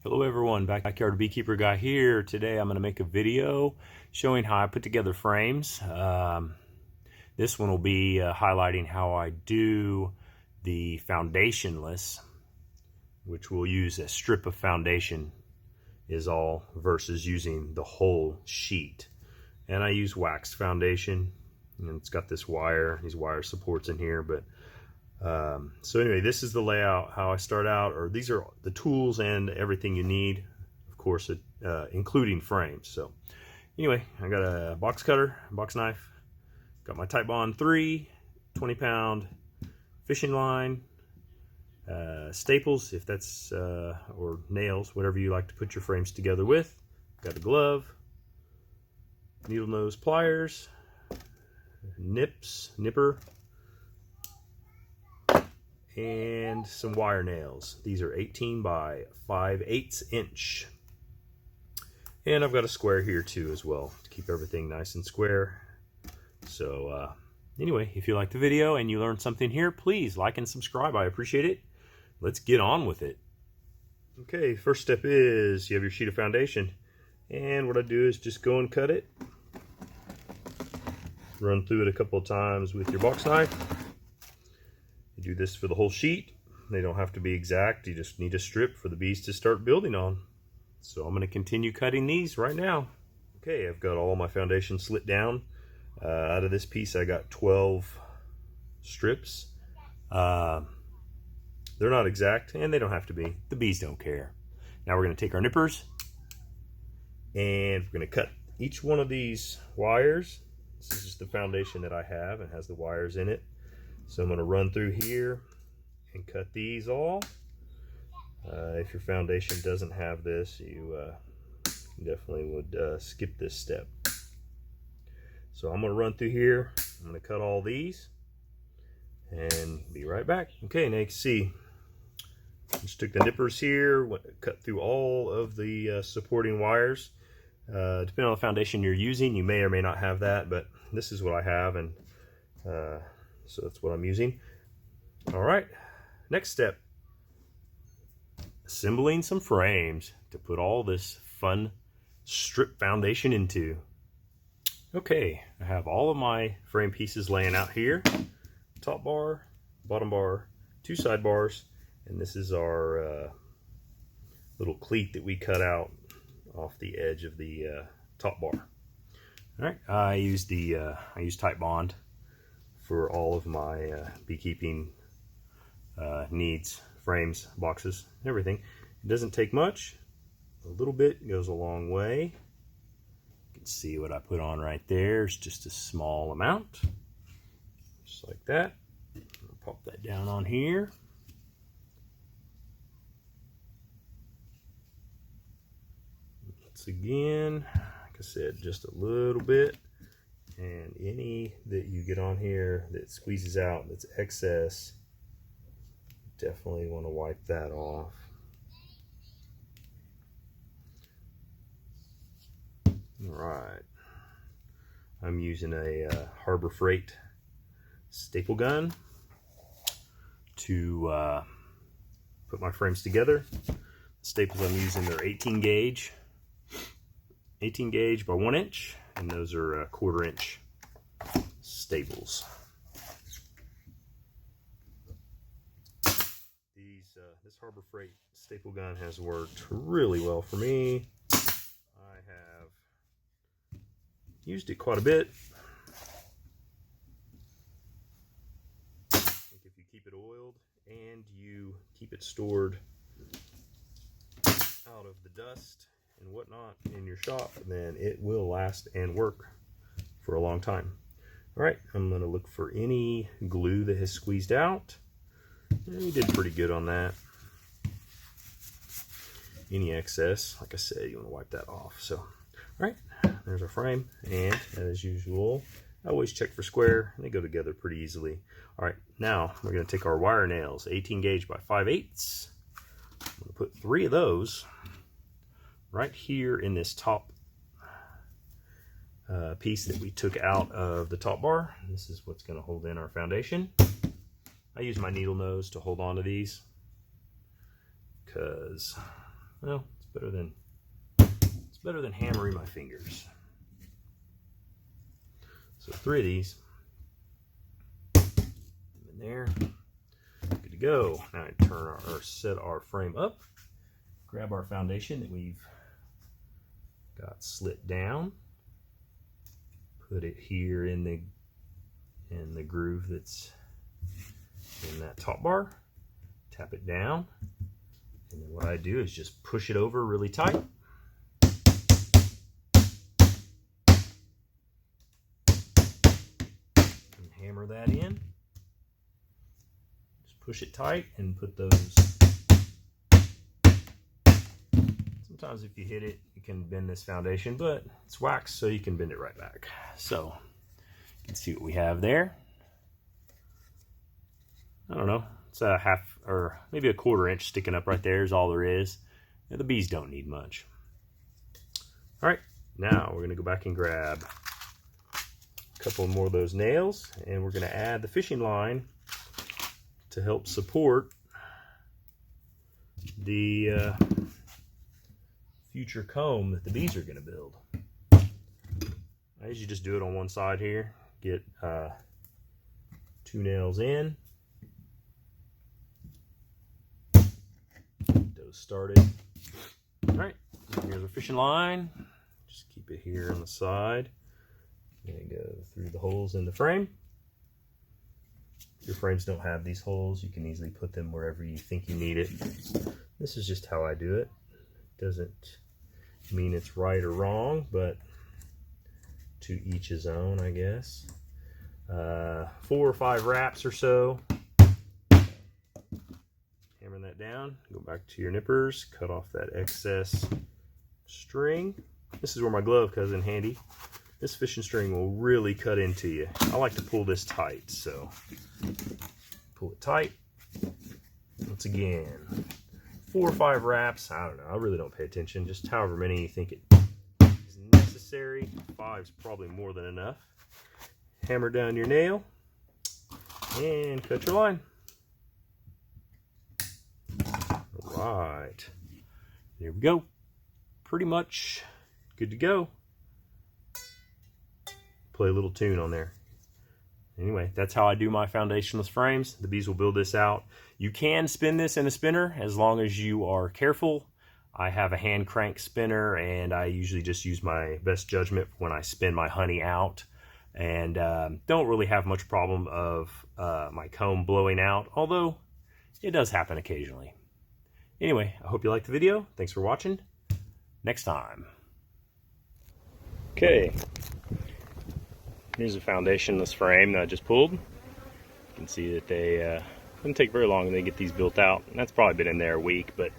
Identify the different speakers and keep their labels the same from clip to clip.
Speaker 1: Hello everyone, Backyard Beekeeper Guy here. Today I'm going to make a video showing how I put together frames. This one will be highlighting how I do the foundationless, which we'll use a strip of foundation is all versus using the whole sheet. And I use wax foundation, and it's got this wire, these wire supports in here, but so anyway, this is the layout, how I start out, or these are the tools and everything you need, of course, including frames. So anyway, I got a box cutter, box knife, got my Titebond 3 20-pound fishing line, staples, if that's, or nails, whatever you like to put your frames together with. Got a glove, needle nose pliers, nipper, and some wire nails. These are 18 by 5/8 inch. And I've got a square here too as well to keep everything nice and square. So anyway, if you like the video and you learned something here, please like and subscribe. I appreciate it. Let's get on with it. Okay, first step is you have your sheet of foundation. And what I do is just go and cut it. Run through it a couple of times with your box knife. You do this for the whole sheet. They don't have to be exact. You just need a strip for the bees to start building on. So I'm going to continue cutting these right now. Okay, I've got all my foundation slit down. Out of this piece I got 12 strips. They're not exact, and they don't have to be. The bees don't care. Now we're going to take our nippers, and we're going to cut each one of these wires. This is just the foundation that I have. It has the wires in it. So I'm going to run through here and cut these all. If your foundation doesn't have this, you definitely would skip this step. So I'm going to run through here. I'm going to cut all these and be right back. Okay, now you can see just took the nippers here, cut through all of the supporting wires. Depending on the foundation you're using, you may or may not have that, but this is what I have, and so that's what I'm using. All right, next step, assembling some frames to put all this fun strip foundation into. Okay, I have all of my frame pieces laying out here. Top bar, bottom bar, two side bars, and this is our little cleat that we cut out off the edge of the top bar. All right, I use Titebond for all of my beekeeping needs, frames, boxes, everything. It doesn't take much. A little bit goes a long way. You can see what I put on right there. It's just a small amount, just like that. I'll pop that down on here. Once again, like I said, just a little bit. And any that you get on here that squeezes out, that's excess, definitely want to wipe that off. All right, I'm using a Harbor Freight staple gun to put my frames together. The staples I'm using, they're 18 gauge by 1 inch, and those are 1/4 inch staples. This Harbor Freight staple gun has worked really well for me. I have used it quite a bit. I think if you keep it oiled and you keep it stored out of the dust and whatnot in your shop, then it will last and work for a long time. All right, I'm going to look for any glue that has squeezed out. And we did pretty good on that. Any excess, like I said, you want to wipe that off. So, all right, there's our frame, and as usual, I always check for square. They go together pretty easily. All right, now we're going to take our wire nails, 18 gauge by 5/8. I'm going to put 3 of those right here in this top piece that we took out of the top bar. This is what's going to hold in our foundation. I use my needle nose to hold on to these because, well, it's It's better than hammering my fingers. So 3 of these in there. Good to go. Now I turn or set our frame up. Grab our foundation that we've got slit down. Put it here in the groove that's in that top bar. Tap it down. And then what I do is just push it over really tight. And hammer that in. Just push it tight and put those. Sometimes if you hit it, you can bend this foundation, but it's wax, so you can bend it right back. So you can see what we have there. I don't know. It's a half or maybe a 1/4 inch sticking up right there is all there is. And the bees don't need much. All right, now we're gonna go back and grab a couple more of those nails, and we're gonna add the fishing line to help support the future comb that the bees are gonna build. I usually just do it on one side here. Get 2 nails in. Started. All right, here's our fishing line. Just keep it here on the side and go through the holes in the frame. If your frames don't have these holes, you can easily put them wherever you think you need it. This is just how I do it. It doesn't mean it's right or wrong, but to each his own, I guess. 4 or 5 wraps or so. Hammer that down, go back to your nippers, cut off that excess string. This is where my glove comes in handy. This fishing string will really cut into you. I like to pull this tight, so pull it tight. Once again, 4 or 5 wraps. I don't know, I really don't pay attention, just however many you think it is necessary. 5's probably more than enough. Hammer down your nail and cut your line. Right, there we go. Pretty much good to go. Play a little tune on there. Anyway, that's how I do my foundationless frames. The bees will build this out. You can spin this in a spinner as long as you are careful. I have a hand crank spinner, and I usually just use my best judgment when I spin my honey out, and don't really have much problem of my comb blowing out, although it does happen occasionally. Anyway, I hope you liked the video. Thanks for watching. Next time. Okay, here's a foundationless frame that I just pulled. You can see that they didn't take very long to get these built out. And that's probably been in there a week, but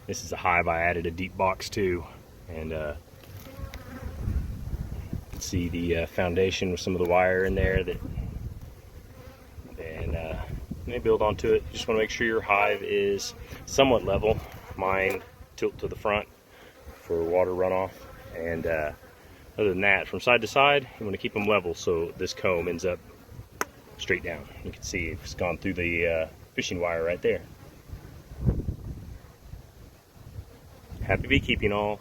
Speaker 1: this is a hive I added a deep box to. And you can see the foundation with some of the wire in there that, and they build onto it. You just want to make sure your hive is somewhat level. Mine tilt to the front for water runoff, and other than that, from side to side, you want to keep them level so this comb ends up straight down. You can see it's gone through the fishing wire right there. Happy beekeeping all.